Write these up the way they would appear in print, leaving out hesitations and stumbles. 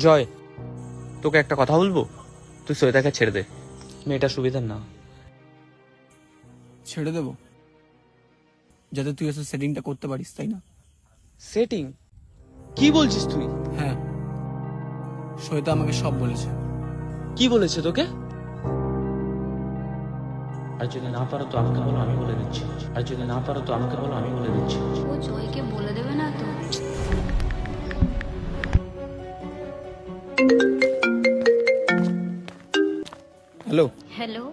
জয়, তোকে একটা কথা বলবো, তুই শ্বেতাকে ছেড়ে দে, মেয়েটা সুবিধার না। ছেড়ে দেবো যাতে তুই এসে সেটিংটা করতে পারিস, তাই না? সেটিং? কি বলছিস তুই? হ্যাঁ, শ্বেতা আমাকে সব বলেছে। কি বলেছে তোকে? আর যদি না পারো তো আমাকে বলো, আমি বলে দিচ্ছি। আর যদি না পারো তো আমাকে বলো, আমি বলে দিচ্ছি। ও জয়কে বলে দেবে না তো? হ্যালো। হ্যালো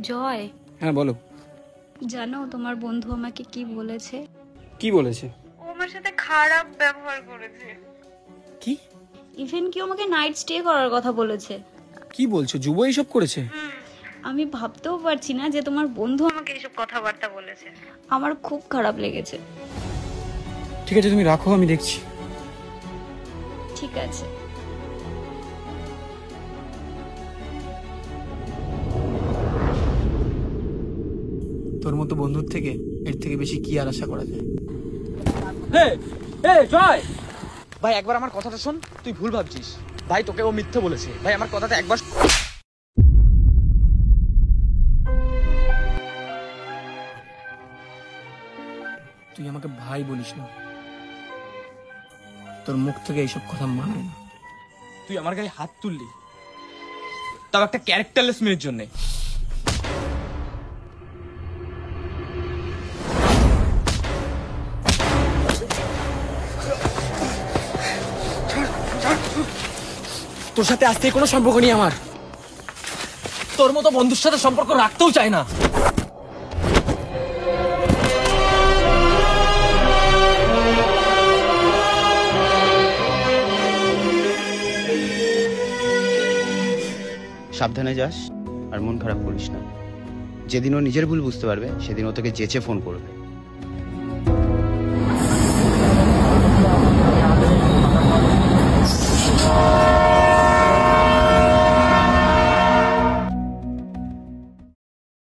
জয়, হ্যাঁ বলো। জানো তোমার বন্ধু আমাকে কি বলেছে? কি বলেছে? ও আমার সাথে খারাপ ব্যবহার করেছে। কি? ইভেন কি আমাকে নাইট স্টে করার কথা বলেছে। কি বলছো? যুব এইসব করেছে? আমি ভাবতেও পারছি না যে তোমার বন্ধু আমাকে এসব কথাবার্তা বলেছে। আমার খুব খারাপ লেগেছে। ঠিক আছে, তুমি রাখো, আমি দেখছি। ঠিক আছে। তোর মতো বন্ধুর থেকে এর থেকে বেশি কি আর আশা করা যায়? জয় ভাই, একবার আমার কথাটা শোন, তুই ভুল ভাবছিস ভাই, তোকে ও মিথ্যে বলেছে ভাই, আমার কথাটা একবার। তুই আমাকে ভাই বলিস না, তোর মুখ থেকে এইসব কথা মানায় না। তুই আমার গায়ে হাত তুললি, তাও একটা ক্যারেক্টারলেস মেয়ের জন্য। তোর সাথে আজ থেকে কোনো সম্পর্ক নেই আমার। তোর মতো বন্ধুর সাথে সম্পর্ক রাখতেও চাই না। সাবধানে যাস আর মন খারাপ করিস না। যেদিন ও নিজের ভুল বুঝতে পারবে সেদিন ও তোকে যেচে ফোন করবে।